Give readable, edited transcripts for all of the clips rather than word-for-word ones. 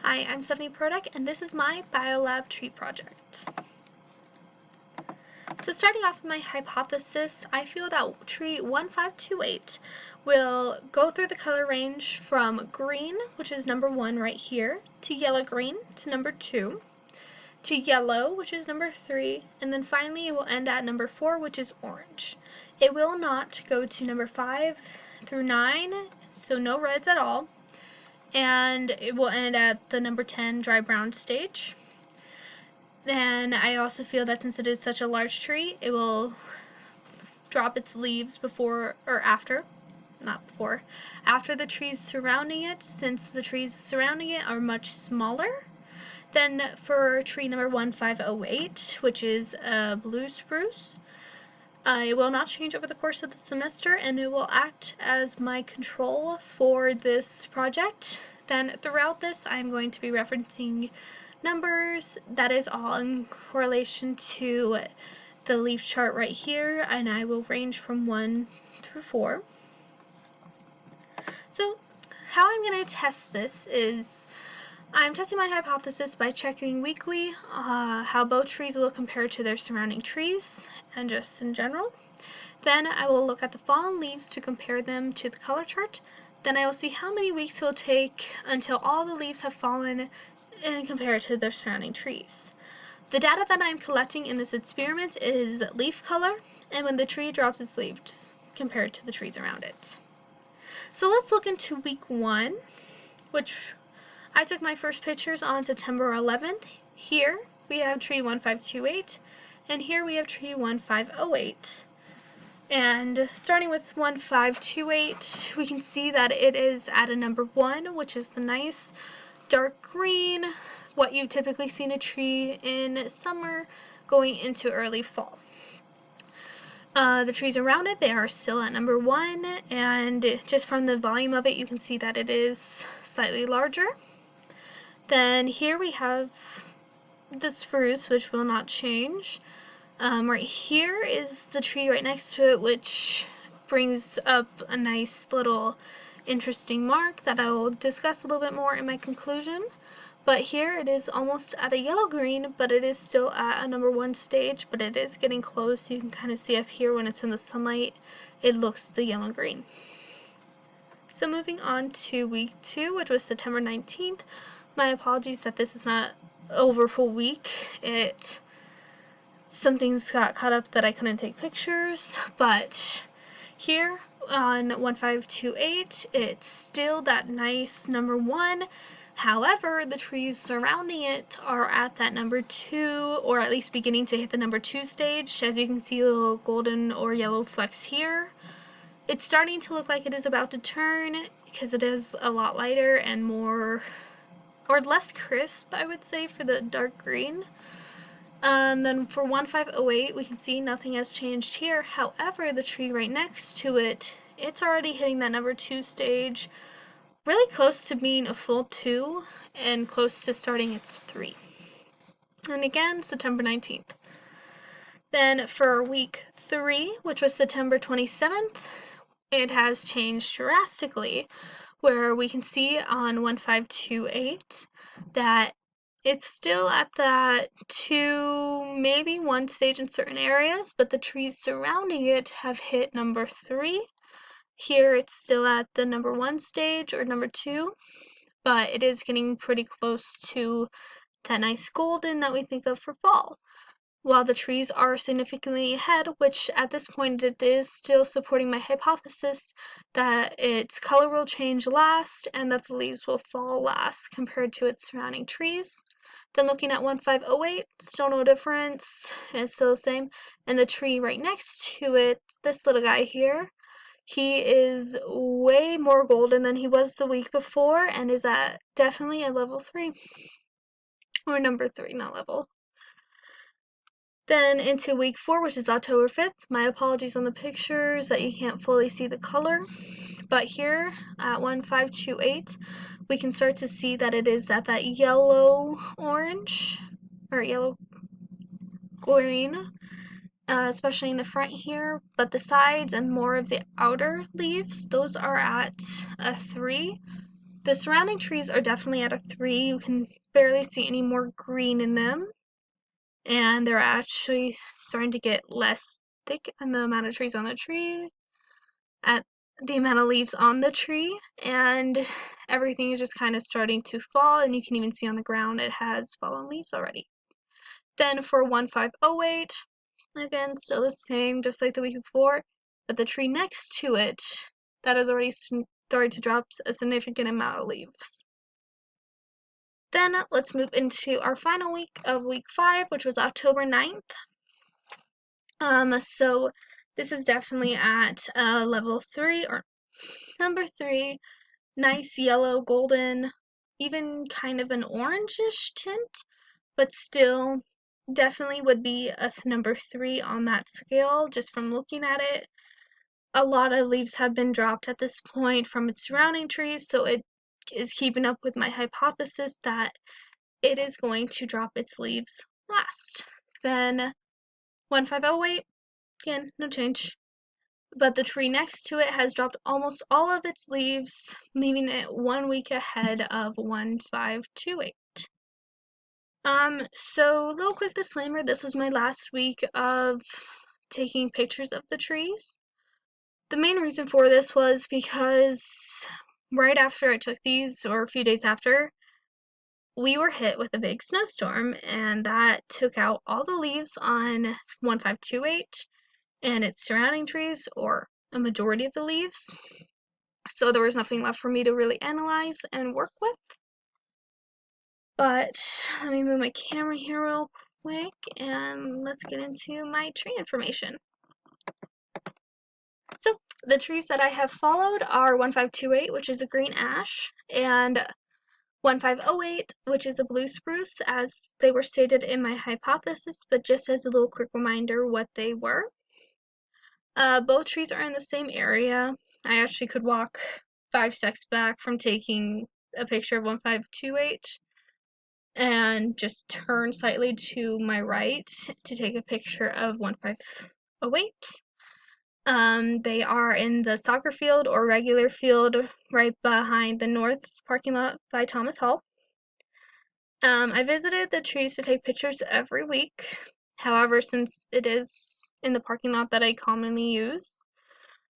Hi, I'm Stephanie Prodek, and this is my Biolab tree project. So starting off with my hypothesis, I feel that tree 1528 will go through the color range from green, which is number 1 right here, to yellow-green, to number 2, to yellow, which is number 3, and then finally it will end at number 4, which is orange. It will not go to number 5 through 9, so no reds at all. And it will end at the number 10 dry brown stage. And I also feel that since it is such a large tree, it will drop its leaves before or after, not before, after the trees surrounding it, since the trees surrounding it are much smaller. Then for tree number 1508, which is a blue spruce, it will not change over the course of the semester, and it will act as my control for this project. Then throughout this, I'm going to be referencing numbers. That is all in correlation to the leaf chart right here, and I will range from 1 through 4. So how I'm going to test this is I'm testing my hypothesis by checking weekly how both trees will compare to their surrounding trees and just in general. Then I will look at the fallen leaves to compare them to the color chart. Then I will see how many weeks it will take until all the leaves have fallen and compare it to their surrounding trees. The data that I'm collecting in this experiment is leaf color and when the tree drops its leaves compared to the trees around it. So let's look into week 1, which I took my first pictures on September 11th. Here we have tree 1528, and here we have tree 1508. And starting with 1528, we can see that it is at a number 1, which is the nice dark green, what you typically see in a tree in summer going into early fall. The trees around it, they are still at number 1, and just from the volume of it, you can see that it is slightly larger. Then here we have the spruce, which will not change. Right here is the tree right next to it, which brings up a nice little interesting mark that I will discuss a little bit more in my conclusion. But here it is almost at a yellow-green, but it is still at a number 1 stage, but it is getting close. You can kind of see up here when it's in the sunlight, it looks the yellow-green. So moving on to week 2, which was September 19th. My apologies that this is not over full week. Something's got caught up that I couldn't take pictures, but here on 1528, it's still that nice number 1. However, the trees surrounding it are at that number 2, or at least beginning to hit the number 2 stage. As you can see, little golden or yellow flecks here. It's starting to look like it is about to turn because it is a lot lighter and more, or less crisp, I would say, for the dark green. Then for 1508, we can see nothing has changed here. However, the tree right next to it, it's already hitting that number 2 stage, really close to being a full 2 and close to starting its 3. And again, September 19th. Then for week 3, which was September 27th, it has changed drastically, where we can see on 1528 that it's still at that 2, maybe 1 stage in certain areas, but the trees surrounding it have hit number 3. Here it's still at the number 1 stage or number 2, but it is getting pretty close to that nice golden that we think of for fall. While the trees are significantly ahead, which at this point it is still supporting my hypothesis that its color will change last and that the leaves will fall last compared to its surrounding trees. Then looking at 1508, still no difference, it's still the same. And the tree right next to it, this little guy here, he is way more golden than he was the week before and is at definitely a level 3. Or number 3, not level. Then into week 4, which is October 5th. My apologies on the pictures that you can't fully see the color. But here at 1528, we can start to see that it is at that yellow-orange, or yellow-green, especially in the front here. But the sides and more of the outer leaves, those are at a 3. The surrounding trees are definitely at a 3. You can barely see any more green in them. And they're actually starting to get less thick in the amount of trees on the tree, at the amount of leaves on the tree, and everything is just kind of starting to fall, and you can even see on the ground it has fallen leaves already. Then for 1508, again, still the same, just like the week before, but the tree next to it, that has already started to drop a significant amount of leaves. Then let's move into our final week of week 5, which was October 9th. So this is definitely at level 3 or number 3, nice yellow, golden, even kind of an orangish tint, but still definitely would be a number 3 on that scale just from looking at it. A lot of leaves have been dropped at this point from its surrounding trees, so it is keeping up with my hypothesis that it is going to drop its leaves last. Then 1508, again, no change. But the tree next to it has dropped almost all of its leaves, leaving it 1 week ahead of 1528. So little quick disclaimer, this was my last week of taking pictures of the trees. The main reason for this was because right after I took these, or a few days after, we were hit with a big snowstorm, and that took out all the leaves on 1528 and its surrounding trees, or a majority of the leaves. So there was nothing left for me to really analyze and work with. But let me move my camera here real quick and let's get into my tree information. So the trees that I have followed are 1528, which is a green ash, and 1508, which is a blue spruce, as they were stated in my hypothesis, but just as a little quick reminder what they were. Both trees are in the same area. I actually could walk 5 steps back from taking a picture of 1528 and just turn slightly to my right to take a picture of 1508. They are in the soccer field or regular field right behind the north parking lot by Thomas Hall. I visited the trees to take pictures every week. However, since it is in the parking lot that I commonly use,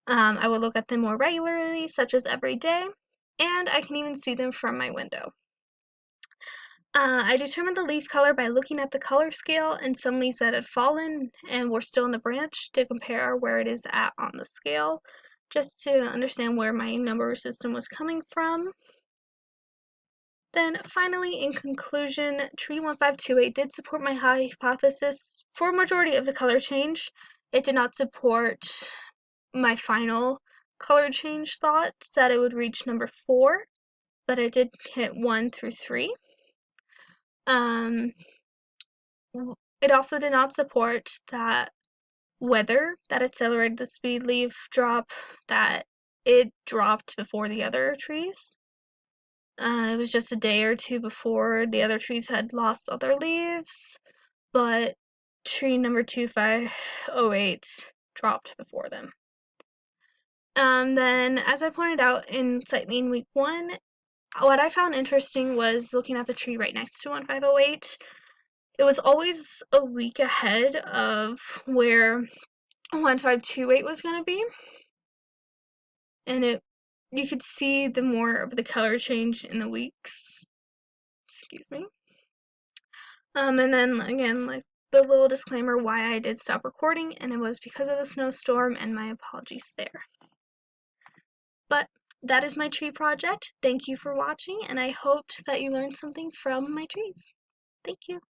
I will look at them more regularly, such as every day, and I can even see them from my window. I determined the leaf color by looking at the color scale and some leaves that had fallen and were still in the branch to compare where it is at on the scale, just to understand where my number system was coming from. Then finally, in conclusion, tree 1528 did support my hypothesis for a majority of the color change. It did not support my final color change thought that it would reach number 4, but it did hit 1 through 3. It also did not support that weather that accelerated the speed leaf drop, that it dropped before the other trees. It was just a day or two before the other trees had lost all their leaves, but tree number 2508 dropped before them. Then, as I pointed out in Sightline Week 1, what I found interesting was looking at the tree right next to 1508. It was always a week ahead of where 1528 was going to be. And you could see the more of the color change in the weeks. Excuse me. And then again, like the little disclaimer why I did stop recording, and it was because of a snowstorm, and my apologies there. But that is my tree project. Thank you for watching, and I hoped that you learned something from my trees. Thank you.